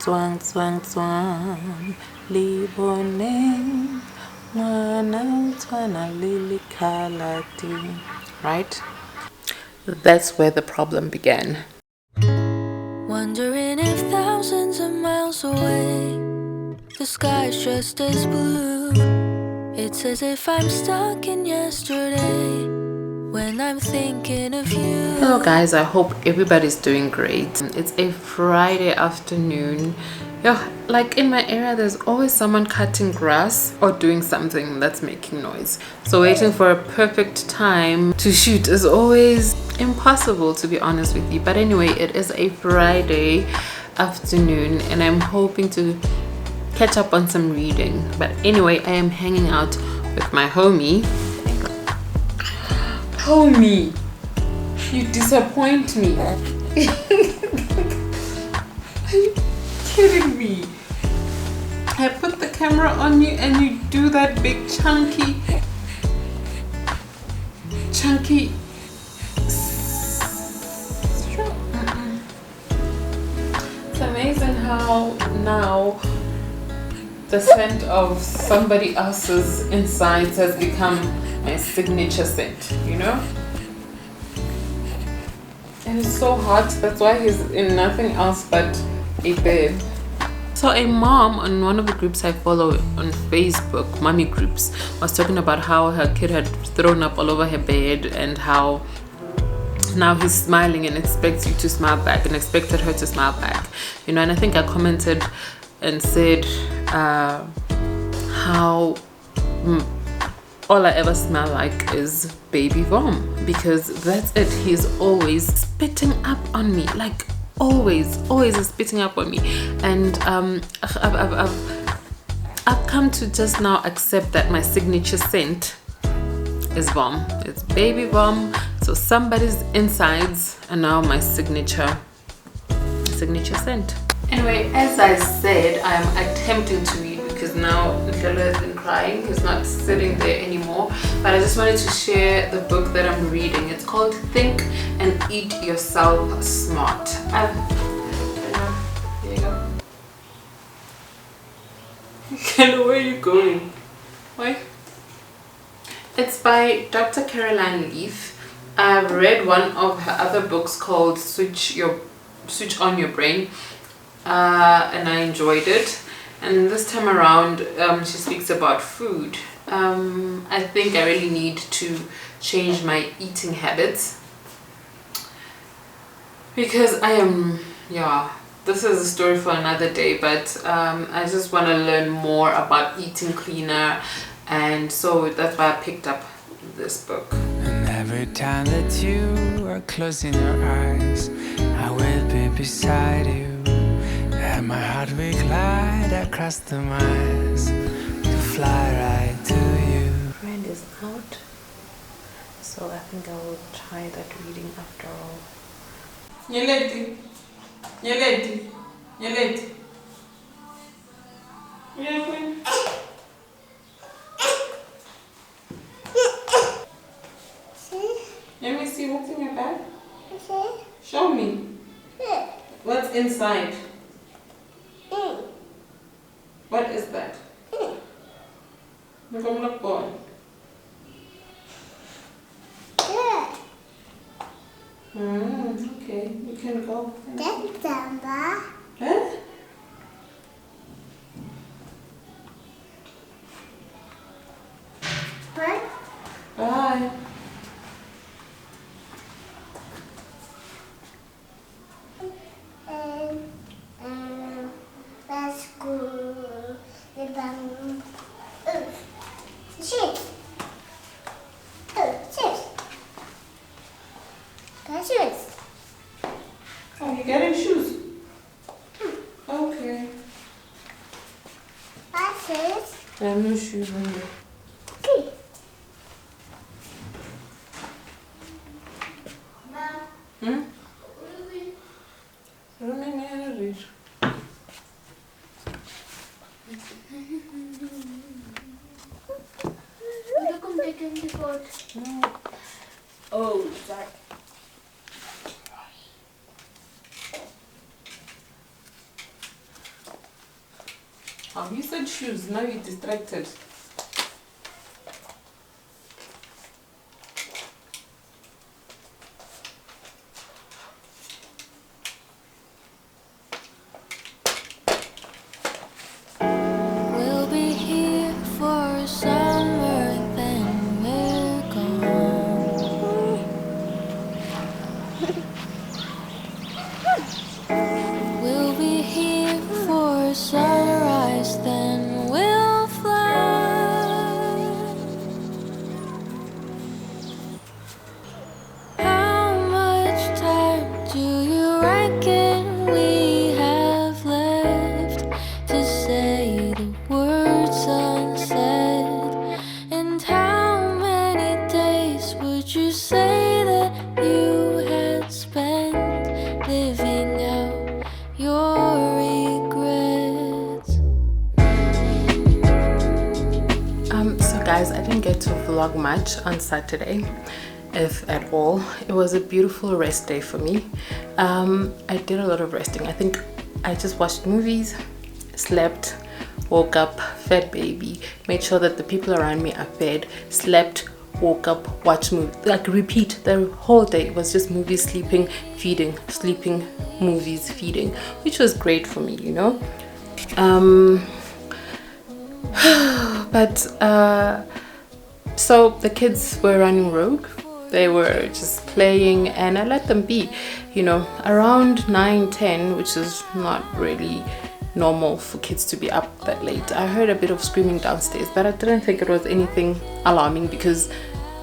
Swang, swang, swang, liboning, mwana twana lili kalati. Right? That's where the problem began. Wondering if thousands of miles away, the sky's just as blue. It's as if I'm stuck in yesterday when I'm thinking of you. Hello guys, I hope everybody's doing great. It's a Friday afternoon. Yeah, like in my area there's always someone cutting grass or doing something that's making noise. So waiting for a perfect time to shoot is always impossible, to be honest with you. But anyway, it is a Friday afternoon and I'm hoping to catch up on some reading. But anyway, I am hanging out with my homie. Homie, you disappoint me. Are you kidding me? I put the camera on you and you do that big chunky. It's amazing how now the scent of somebody else's insides has become my signature scent, you know? And it's so hot, that's why he's in nothing else but a bed. So a mom on one of the groups I follow on Facebook, mommy groups, was talking about how her kid had thrown up all over her bed and how now he's smiling and expects you to smile back and expected her to smile back, you know. And I think I commented and said how all I ever smell like is baby vom, because that's it. He's always spitting up on me, like always is spitting up on me. And I've come to just now accept that my signature scent is vom. It's baby vom. So somebody's insides are now my signature scent. Anyway, as I said, I'm attempting to read because now Ndlela has been crying. He's not sitting there anymore. But I just wanted to share the book that I'm reading. It's called Think and Eat Yourself Smart. There you go. Hello, where are you going? Why? It's by Dr. Caroline Leaf. I've read one of her other books called Switch on Your Brain. And I enjoyed it, and this time around she speaks about food. I think I really need to change my eating habits because I am, this is a story for another day, but I just want to learn more about eating cleaner, and so that's why I picked up this book. And every time that you are closing your eyes, I will be beside you. And my heart will glide across the miles to fly right to you. Friend is out, so I think I will try that reading after all. Nyeleti. Let me see what's in your bag. Show me. What's inside? What is that? Look, boy. Okay, you can go. Huh? Bye. Oh, you're getting shoes? Okay. I have no shoes on there. Okay. Hmm? Oh, sorry. Oh, you said shoes. Now you're distracted. We'll be here for summer, then we're gone. We'll be here for sunrise, then we'll fly. How much time do you reckon we have left to say the word sunset? And how many days would you say that you had spent living out your regrets? So guys, I didn't get to vlog much on Saturday, if at all. It was a beautiful rest day for me. I did a lot of resting. I think I just watched movies, slept, woke up, fed baby, made sure that the people around me are fed, slept, woke up, watched movies, like repeat the whole day. It was just movies, sleeping, feeding, sleeping, movies, feeding, which was great for me, you know. But so the kids were running rogue. They were just playing and I let them be, you know, around 9-10, which is not really normal for kids to be up that late. I heard a bit of screaming downstairs, but I didn't think it was anything alarming because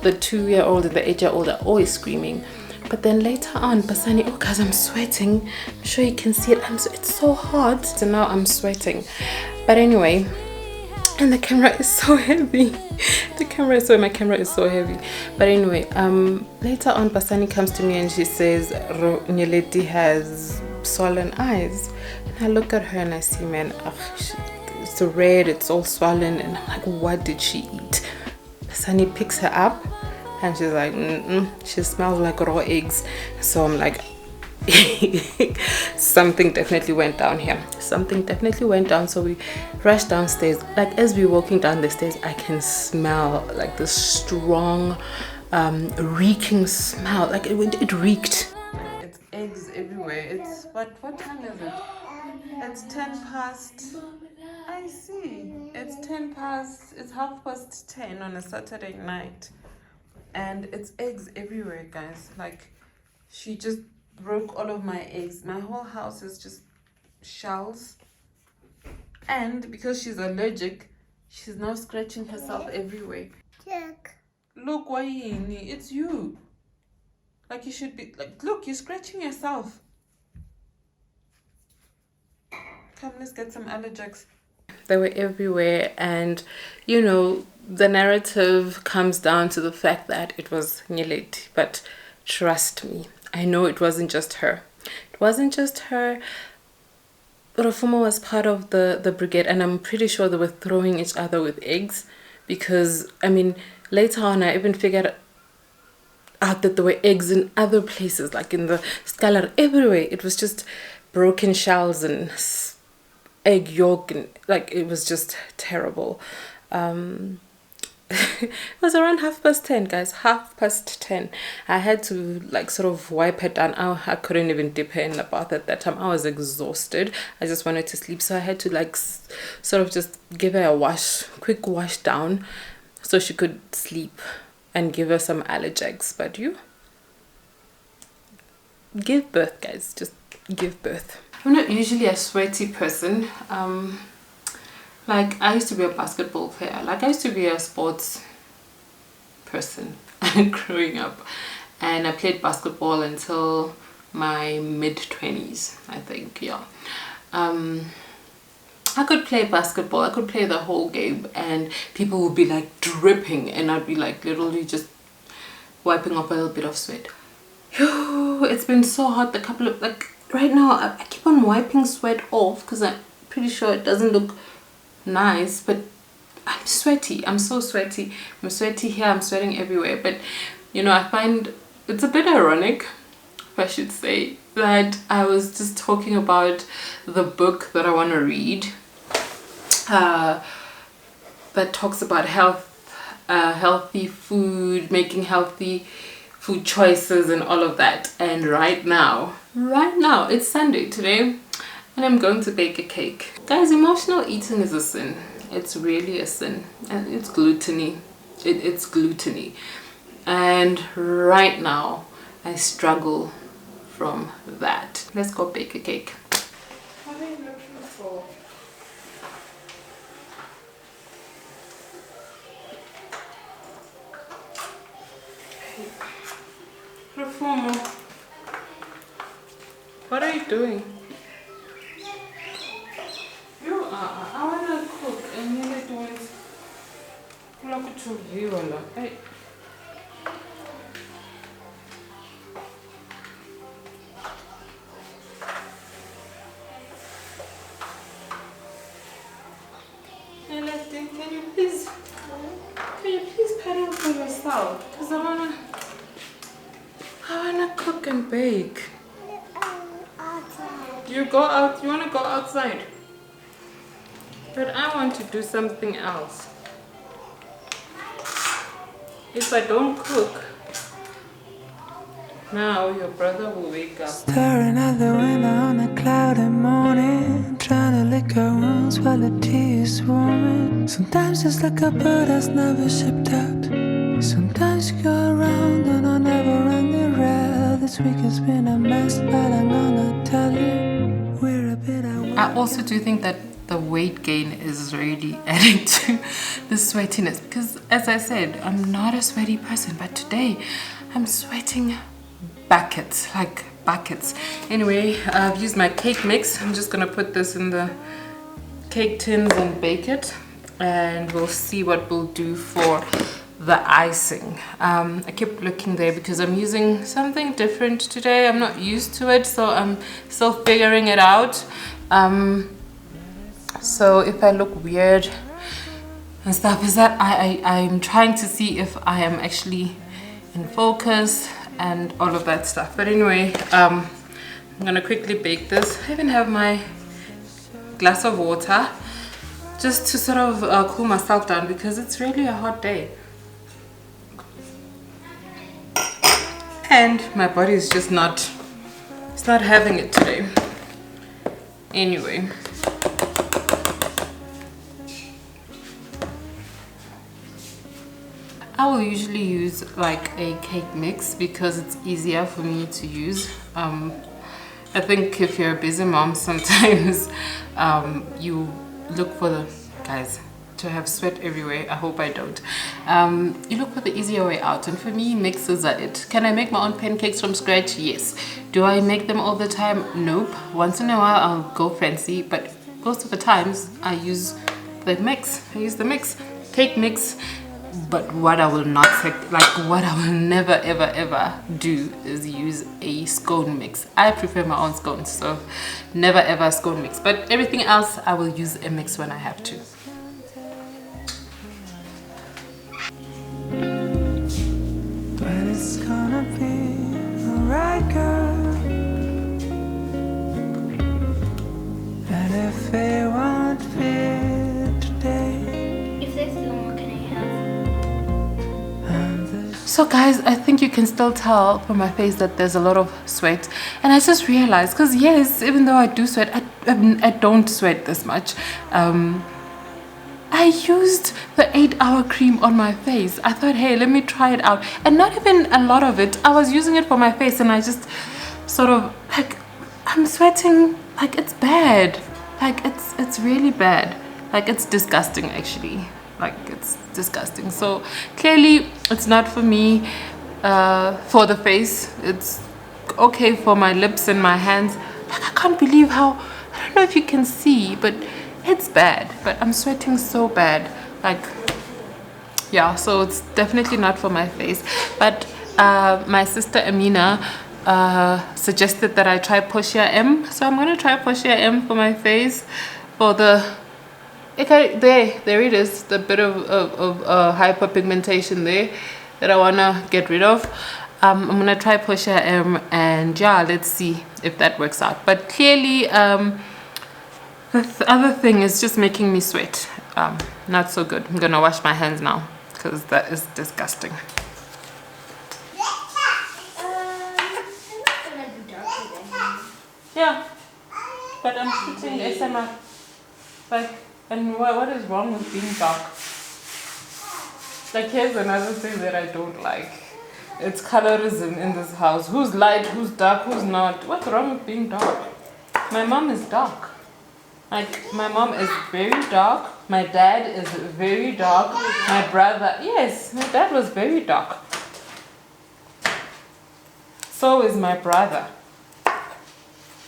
the 2-year-old and the 8-year-old are always screaming. But then later on, Basani, oh guys, I'm sweating. I'm sure you can see it. It's so hot. So now I'm sweating. But anyway, and the camera is so heavy. My camera is so heavy. But anyway, later on, Basani comes to me and she says, Nyeleti has swollen eyes. And I look at her and I see, man, it's red, it's all swollen. And I'm like, what did she eat? Basani picks her up and she's like, she smells like raw eggs. So I'm like, something definitely went down here. Something definitely went down. So we rushed downstairs. Like as we're walking down the stairs, I can smell like this strong reeking smell. Like it reeked. It's eggs everywhere. It's what time is it? It's 10 past. I see. It's 10 past. It's 10:30 on a Saturday night, and it's eggs everywhere, guys. Like she just broke all of my eggs. My whole house is just shells. And because she's allergic, she's now scratching herself everywhere. Check. Look, Wayini, it's you. Like you should be like, look, you're scratching yourself. Come, let's get some allergics. They were everywhere, and you know, the narrative comes down to the fact that it was Nyeleti. But trust me, I know it wasn't just her. It wasn't just her. Rofuma was part of the brigade, and I'm pretty sure they were throwing each other with eggs because, I mean, later on I even figured out that there were eggs in other places, like in the scalar, everywhere. It was just broken shells and egg yolk, and like it was just terrible. It was around 10:30, guys. 10:30. I had to like sort of wipe her down. I couldn't even dip her in the bath at that time. I was exhausted. I just wanted to sleep, so I had to like sort of just give her a quick wash down so she could sleep and give her some allergics. But you give birth, guys. Just give birth. I'm not usually a sweaty person. Like I used to be a basketball player. Like I used to be a sports person growing up, and I played basketball until my mid-20s, I think. Yeah. I could play basketball. I could play the whole game, and people would be like dripping, and I'd be like literally just wiping off a little bit of sweat. It's been so hot. Right now I keep on wiping sweat off because I'm pretty sure it doesn't look nice, but I'm sweaty. I'm so sweaty. I'm sweaty here, I'm sweating everywhere. But you know, I find it's a bit ironic, if I should say, that I was just talking about the book that I want to read, that talks about healthy food, making healthy food choices and all of that. And right now it's Sunday today, and I'm going to bake a cake. Guys, emotional eating is a sin. It's really a sin, and it's gluttony. It's gluttony, and right now I struggle from that. Let's go bake a cake. What are you looking for? Reformer, what are you doing? I wanna cook and you're doing look to view. Hey. Can you please pedal for yourself? Because I wanna cook and bake. You wanna go outside? But I want to do something else. If I don't cook, now your brother will wake up. Staring out the window on a cloudy morning, trying to lick her wounds while the tea is swarming. Sometimes it's like a bird that's never shipped out. Sometimes you go around and I never run the rail. This week has been a mess, but I'm gonna tell you, we're a bit away. I also do think that the weight gain is really adding to the sweatiness, because as I said, I'm not a sweaty person, but today I'm sweating buckets, like buckets. Anyway, I've used my cake mix. I'm just gonna put this in the cake tins and bake it, and we'll see what we'll do for the icing. I kept looking there because I'm using something different today. I'm not used to it, so I'm still figuring it out. So if I look weird and stuff, is that I'm trying to see if I am actually in focus and all of that stuff. But anyway, I'm gonna quickly bake this. I even have my glass of water just to sort of cool myself down, because it's really a hot day and my body is just not having it today. Anyway, I will usually use like a cake mix because it's easier for me to use. I think if you're a busy mom, sometimes you look for the guys to have sweat everywhere. I hope I don't. You look for the easier way out, and for me, mixes are it. Can I make my own pancakes from scratch? Yes. Do I make them all the time? Nope. Once in a while I'll go fancy, but most of the times I use the mix. I use the mix, cake mix. But what I will not take, like what I will never ever do is use a scone mix. I prepare my own scones, so never ever scone mix. But everything else I will use a mix when I have to. But it's gonna be alright, girl. And if it won't fit today, If there's no more, can I have? So guys, I think you can still tell from my face that there's a lot of sweat, and I just realized, because yes, even though I do sweat, I don't sweat this much. I used the 8-hour cream on my face. I thought, hey, let me try it out, and not even a lot of it. I was using it for my face, and I just sort of like, I'm sweating like it's bad, like it's really bad, like it's disgusting actually. Like it's disgusting. So clearly it's not for me for the face. It's okay for my lips and my hands. Like I can't believe how, I don't know if you can see, but it's bad. But I'm sweating so bad, like yeah, so it's definitely not for my face. But my sister Amina suggested that I try Poshia M, so I'm gonna try Poshia M for my face, for the there it is, the bit of hyperpigmentation there that I wanna get rid of. I'm gonna try Poshia M, and yeah, let's see if that works out. But clearly The other thing is just making me sweat. Not so good. I'm gonna wash my hands now because that is disgusting. Yeah, but I'm shooting SMR. Like, and what is wrong with being dark? Like, here's another thing that I don't like. It's colorism in this house. Who's light, who's dark, who's not? What's wrong with being dark? My mom is dark. Like, my mom is very dark. My dad is very dark. My brother, yes, my dad was very dark. So is my brother.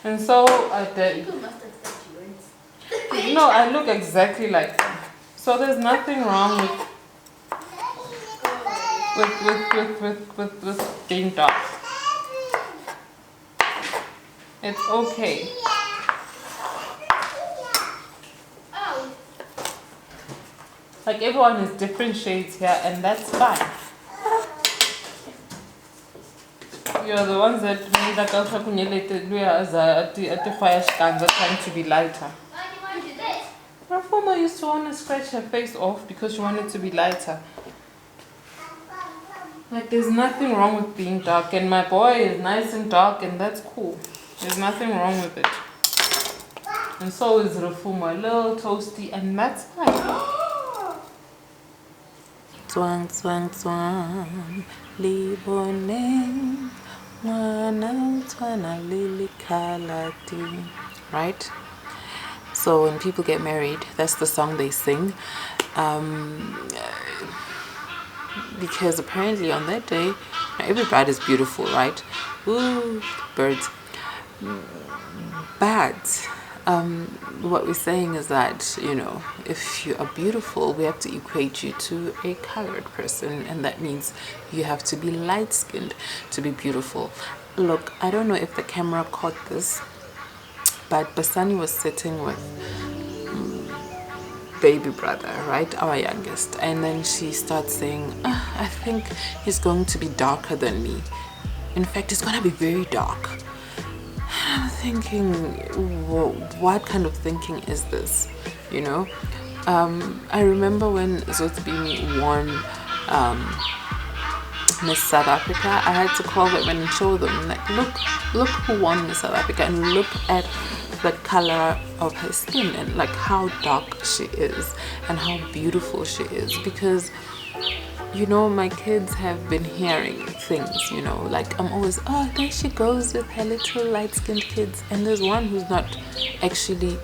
And so People must have said you weren't. no, I look exactly like them. So there's nothing wrong with being dark. It's okay. Oh. Like, everyone is different shades here, and that's fine. You're the ones that made that trying to be lighter. Why do you want to do this? My former used to want to scratch her face off because she wanted to be lighter. Like, there's nothing wrong with being dark, and my boy is nice and dark, and that's cool. There's nothing wrong with it. And so is Rufumo, a little toasty, and that's fine. Twang, twang, twang, libone, wana, twana, lili, kalati. Right? So when people get married, that's the song they sing. Because apparently on that day, every bride is beautiful, right? Ooh, birds. But what we're saying is that, you know, if you are beautiful, we have to equate you to a colored person, and that means you have to be light-skinned to be beautiful. Look, I don't know if the camera caught this, but Basani was sitting with baby brother, right, our youngest, and then she starts saying, I think he's going to be darker than me. In fact, he's gonna be very dark. I'm thinking, what kind of thinking is this? You know, I remember when Zotbini won Miss South Africa, I had to call them and show them, like, look who won Miss South Africa, and look at the color of her skin and like how dark she is and how beautiful she is. Because, you know, my kids have been hearing things, you know, like I'm always, oh, there she goes with her little light-skinned kids, and there's one who's not actually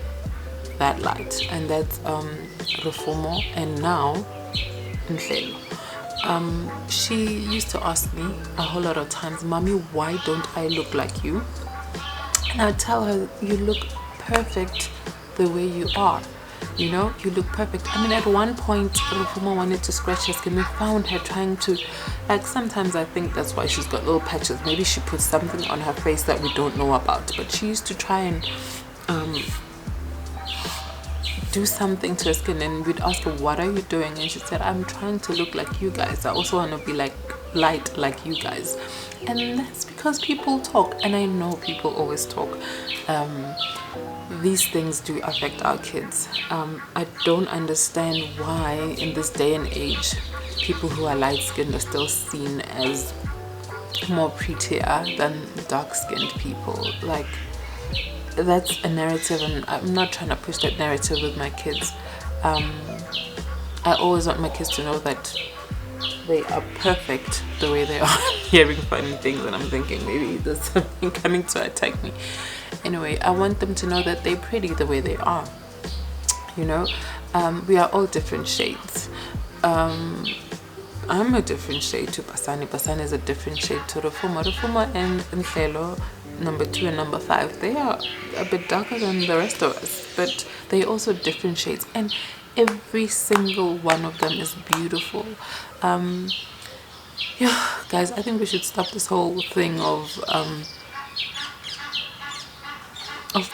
that light, and that's Rufumo, and now Nhlelo. She used to ask me a whole lot of times, Mommy, why don't I look like you? And I tell her, you look perfect the way you are. You know, you look perfect. I mean, at one point, Rufumo wanted to scratch her skin. We found her trying to, like, sometimes I think that's why she's got little patches. Maybe she put something on her face that we don't know about. But she used to try and do something to her skin, and we'd ask her, what are you doing? And she said, I'm trying to look like you guys. I also want to be like light like you guys. And that's because people talk, and I know people always talk. These things do affect our kids. I don't understand why in this day and age people who are light-skinned are still seen as more prettier than dark-skinned people. Like, that's a narrative, and I'm not trying to push that narrative with my kids. I always want my kids to know that they are perfect the way they are. I'm hearing funny things and I'm thinking maybe there's something coming to attack me. Anyway, I want them to know that they're pretty the way they are. You know, we are all different shades. I'm a different shade to Basani. Basani is a different shade to Rufumo. Rufumo and Nhlelo, number 2 and number 5, they are a bit darker than the rest of us, but they're also different shades, and every single one of them is beautiful. Yeah, guys, I think we should stop this whole thing of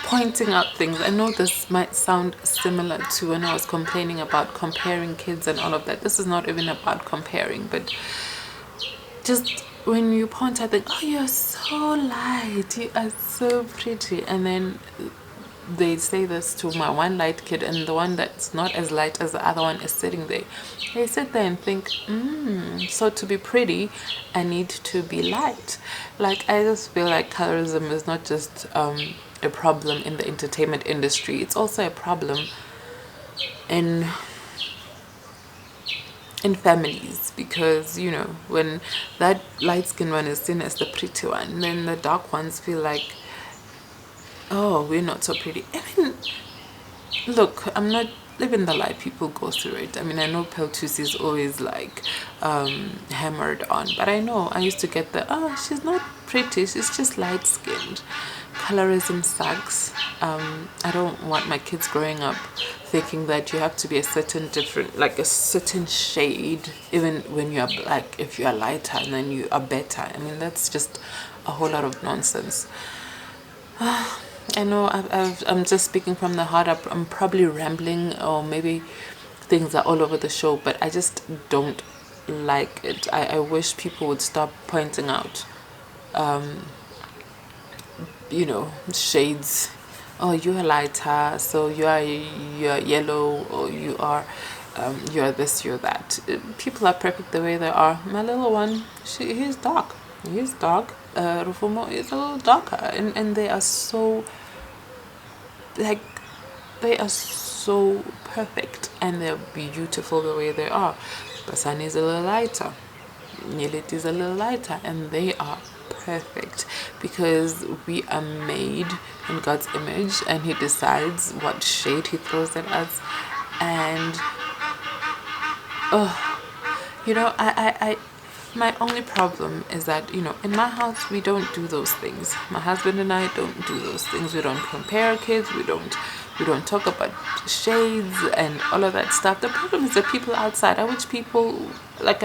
pointing out things. I know this might sound similar to when I was complaining about comparing kids and all of that. This is not even about comparing, but just when you point out that, oh, you're so light, you are so pretty, and then they say this to my one light kid, and the one that's not as light as the other one is sitting there. They sit there and think, so to be pretty, I need to be light. Like, I just feel like colorism is not just a problem in the entertainment industry, it's also a problem in families, because you know, when that light skinned one is seen as the pretty one, then the dark ones feel like, oh, we're not so pretty. I mean, look, I'm not living the life people go through it. I mean, I know Peltusi is always like hammered on, but I know I used to get the, oh, she's not pretty, she's just light skinned. Colorism sucks. I don't want my kids growing up thinking that you have to be a certain different, like a certain shade, even when you are black. If you are lighter, then you are better. I mean, that's just a whole lot of nonsense. I know I'm just speaking from the heart. I'm probably rambling, or maybe things are all over the show, but I just don't like it. I wish people would stop pointing out you know, shades. Oh, you are lighter, so you're yellow, or you're this, you're that. People are perfect the way they are. My little one, he's dark. He's dark. Rufumo is a little darker, and they are so, like, they are so perfect, and they're beautiful the way they are. Basani is a little lighter. Nilit is a little lighter, and they are perfect, because we are made in God's image, and He decides what shade He throws at us. And you know, I my only problem is that, you know, in my house we don't do those things. My husband and I don't do those things. We don't compare our kids. We don't talk about shades and all of that stuff. The problem is that people outside, I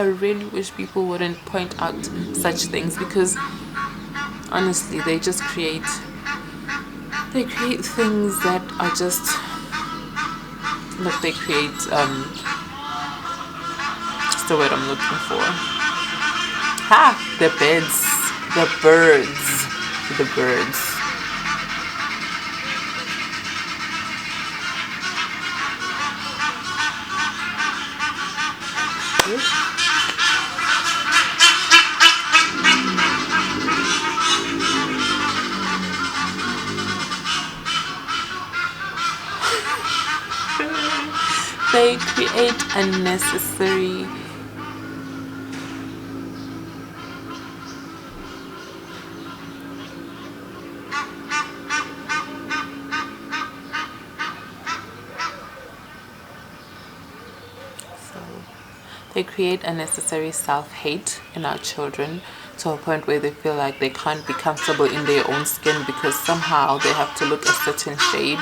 really wish people wouldn't point out such things, because honestly, they just create things that are just, look, they create just the word I'm looking for. The birds. They create unnecessary self-hate in our children, to a point where they feel like they can't be comfortable in their own skin because somehow they have to look a certain shade.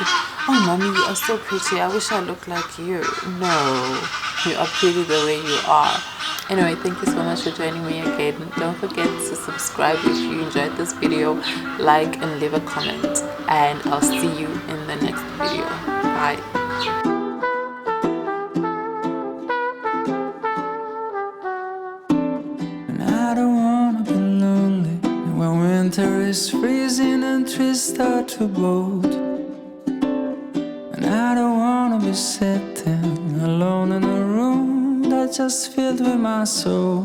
Oh, mommy, you are so pretty. I wish I looked like you. No, you are pretty the way you are. Anyway, thank you so much for joining me again. Don't forget to subscribe if you enjoyed this video, like and leave a comment, and I'll see you in the next video. Bye. I don't wanna be lonely when winter is freezing and trees start to bolt. And I don't wanna be sitting alone in a room that's just filled with my soul.